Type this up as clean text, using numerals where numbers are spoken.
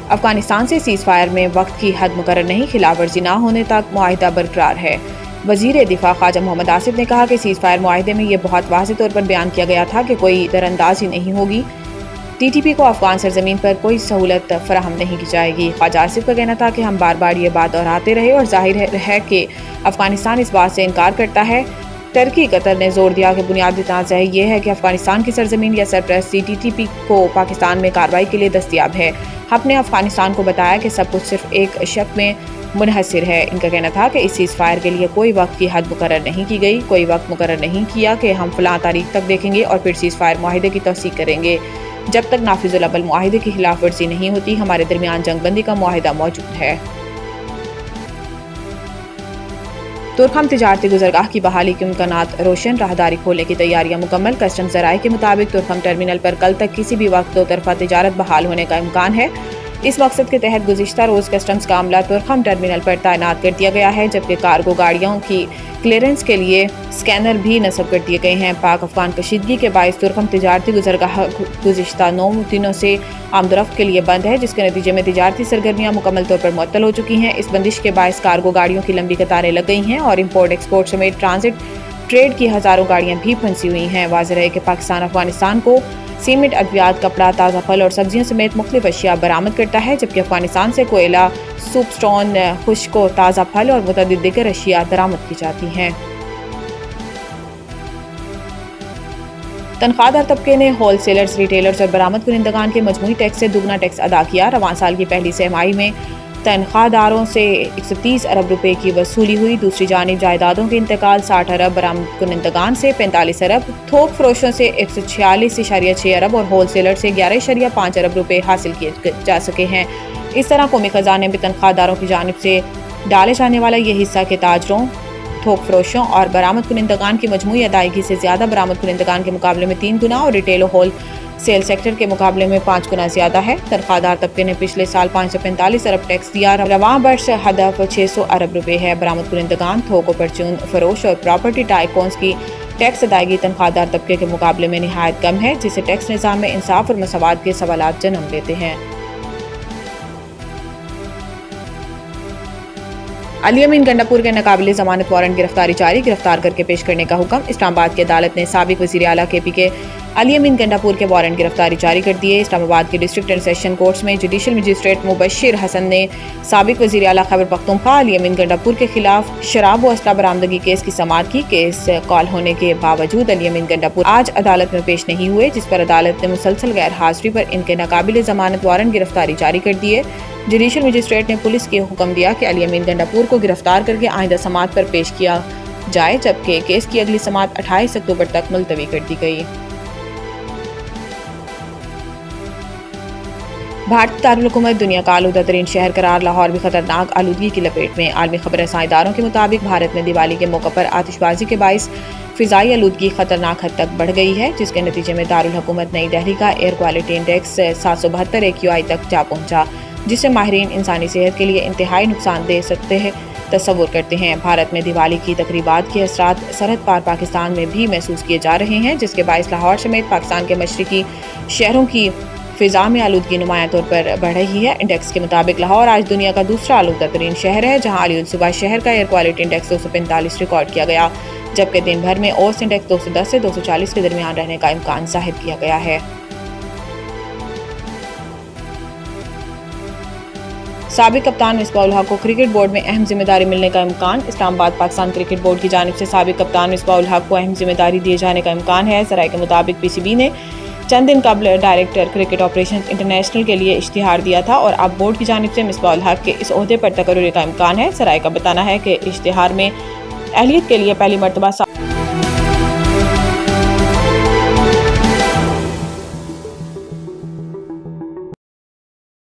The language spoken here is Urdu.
افغانستان سے سیز فائر میں وقت کی حد مقرر نہیں، خلاف ورزی نہ ہونے تک معاہدہ برقرار ہے۔ وزیر دفاع خواجہ محمد آصف نے کہا کہ سیز فائر معاہدے میں یہ بہت واضح طور پر بیان کیا گیا تھا کہ کوئی دراندازی نہیں ہوگی، ٹی پی کو افغان سرزمین پر کوئی سہولت فراہم نہیں کی جائے گی۔ خواجہ آصف کا کہنا تھا کہ ہم بار بار یہ بات دہراتے رہے اور ظاہر ہے کہ افغانستان اس بات سے انکار کرتا ہے۔ ترکی قطر نے زور دیا کہ بنیادی تنازع یہ ہے کہ افغانستان کی سرزمین یا سرپرستی ٹی پی کو پاکستان میں کارروائی کے لیے دستیاب ہے۔ ہم نے افغانستان کو بتایا کہ سب کچھ صرف ایک شک میں منحصر ہے۔ ان کا کہنا تھا کہ اس سیز فائر کے لیے کوئی وقت کی حد مقرر نہیں کی گئی، کوئی وقت مقرر نہیں کیا کہ ہم فلاں تاریخ تک دیکھیں گے اور پھر سیز فائر معاہدے کی توثیق کریں گے۔ جب تک نافذ العمل معاہدے کی خلاف ورزی نہیں ہوتی، ہمارے درمیان جنگ بندی کا معاہدہ موجود ہے۔ تورخم تجارتی گزرگاہ کی بحالی کے امکانات روشن، راہداری کھولنے کی تیاریاں مکمل۔ کسٹمز ذرائع کے مطابق تورخم ٹرمینل پر کل تک کسی بھی وقت دو طرفہ تجارت بحال ہونے کا امکان ہے۔ اس مقصد کے تحت گزشتہ روز کسٹمز کا عملہ تورخم ٹرمینل پر تعینات کر دیا گیا ہے، جبکہ کارگو گاڑیوں کی کلیئرنس کے لیے سکینر بھی نصب کر دیے گئے ہیں۔ پاک افغان کشیدگی کے باعث تورخم تجارتی گزرگاہ گزشتہ 9 دنوں سے آمد و رفت کے لیے بند ہے، جس کے نتیجے میں تجارتی سرگرمیاں مکمل طور پر معطل ہو چکی ہیں۔ اس بندش کے باعث کارگو گاڑیوں کی لمبی قطاریں لگ گئی ہیں اور امپورٹ ایکسپورٹ سمیت ٹرانزٹ ٹریڈ کی ہزاروں گاڑیاں بھی پھنسی ہوئی ہیں۔ واضح ہے کہ پاکستان افغانستان کو سیمنٹ، ادویات، کپڑا، تازہ پھل اور سبزیوں سمیت مختلف اشیاء برآمد کرتا ہے، جبکہ افغانستان سے کوئلہ، سوپ سٹون، خشک و تازہ پھل اور متعدد دیگر اشیاء درآمد کی جاتی ہیں۔ تنخواہ دار طبقے نے ہول سیلرز، ریٹیلرز اور برآمد کنندگان کے مجموعی ٹیکس سے دوگنا ٹیکس ادا کیا۔ رواں سال کی پہلی سہ ماہی میں تنخواہ داروں سے 130 ارب روپے کی وصولی ہوئی۔ دوسری جانب جائیدادوں کے انتقال 60 ارب، برآمد کنندگان سے 45 ارب، تھوک فروشوں سے 146.6 ارب اور ہول سیلر سے 11.5 ارب روپے حاصل کیے جا سکے ہیں۔ اس طرح قومی خزانے میں تنخواہ داروں کی جانب سے ڈالے جانے والا یہ حصہ کہ تاجروں، تھوک فروشوں اور برآمد کنندگان کی مجموعی ادائیگی سے زیادہ برآمد کنندگان کے مقابلے میں 3 گنا اور ریٹیل و ہول سیل سیکٹر کے مقابلے میں 5 گنا زیادہ ہے۔ تنخواہ دار طبقے نے پچھلے سال 545 ارب ٹیکس دیا۔ رواں برس ہدف 600 ارب روپے ہے۔ برآمد کنندگان، تھوک و پرچون فروش اور پراپرٹی ٹائکونز کی ٹیکس ادائیگی تنخواہ دار طبقے کے مقابلے میں نہایت کم ہے، جس سے ٹیکس نظام میں انصاف اور مساوات کے سوالات جنم لیتے ہیں۔ علی امین گنڈاپور کے ناقابل ضمانت وارنٹ گرفتاری جاری، گرفتار کر کے پیش کرنے کا حکم۔ اسلام آباد کی عدالت نے سابق وزیر اعلیٰ کے پی کے علی امین گنڈاپور کے وارنٹ گرفتاری جاری کر دیے۔ اسلام آباد کے ڈسٹرکٹ اینڈ سیشن کورٹس میں جوڈیشل مجسٹریٹ مبشر حسن نے سابق وزیر اعلیٰ خیبر پختونخوا علی امین گنڈاپور کے خلاف شراب و اسلحہ برآمدگی کیس کی سماعت کی۔ کیس کال ہونے کے باوجود علی امین گنڈاپور آج عدالت میں پیش نہیں ہوئے، جس پر عدالت نے مسلسل غیر حاضری پر ان کے ناقابل ضمانت وارنٹ گرفتاری جاری کر دیے۔ جوڈیشل مجسٹریٹ نے پولیس کو حکم دیا کہ علی امین گنڈاپور کو گرفتار کر کے آئندہ سماعت پر پیش کیا جائے، جبکہ کیس کی اگلی سماعت 28 اکتوبر تک ملتوی کر دی گئی۔ بھارتی دارالحکومت دنیا کا آلودہ ترین شہر قرار، لاہور بھی خطرناک آلودگی کی لپیٹ میں۔ عالمی خبر رساں اداروں کے مطابق بھارت میں دیوالی کے موقع پر آتش بازی کے باعث فضائی آلودگی خطرناک حد تک بڑھ گئی ہے، جس کے نتیجے میں دارالحکومت نئی دہلی کا ایئر کوالٹی انڈیکس 772 AQI تک جا پہنچا، جس سے ماہرین انسانی صحت کے لیے انتہائی نقصان دہ سطح تصور کرتے ہیں۔ بھارت میں دیوالی کی تقریبات کے اثرات سرحد پار پاکستان میں بھی محسوس کیے جا رہے ہیں، جس کے باعث لاہور سمیت پاکستان کے مشرقی شہروں کی فضا میں آلودگی نمایاں طور پر بڑھ رہی ہے۔ انڈیکس کے مطابق لاہور آج دنیا کا دوسرا آلودہ ترین شہر ہے، جہاں علی الصبح شہر کا ایئر کوالٹی انڈیکس 245 ریکارڈ کیا گیا، جبکہ دن بھر میں اوس انڈیکس 210 سے 240 کے درمیان رہنے کا امکان ظاہر کیا گیا ہے۔ سابق کپتان مصباح الحق کو کرکٹ بورڈ میں اہم ذمہ داری ملنے کا امکان۔ اسلام آباد پاکستان کرکٹ بورڈ کی جانب سے سابق کپتان مصباح الحق کو اہم ذمہ داری دیے جانے کا امکان ہے۔ ذرائع کے مطابق پی سی بی نے چند دن قبل ڈائریکٹر کرکٹ آپریشنز انٹرنیشنل کے لیے اشتہار دیا تھا اور اب بورڈ کی جانب سے مصباح الحق کے اس عہدے پر تقرری کا امکان ہے۔ ذرائع کا بتانا ہے کہ اشتہار میں اہلیت کے لیے پہلی مرتبہ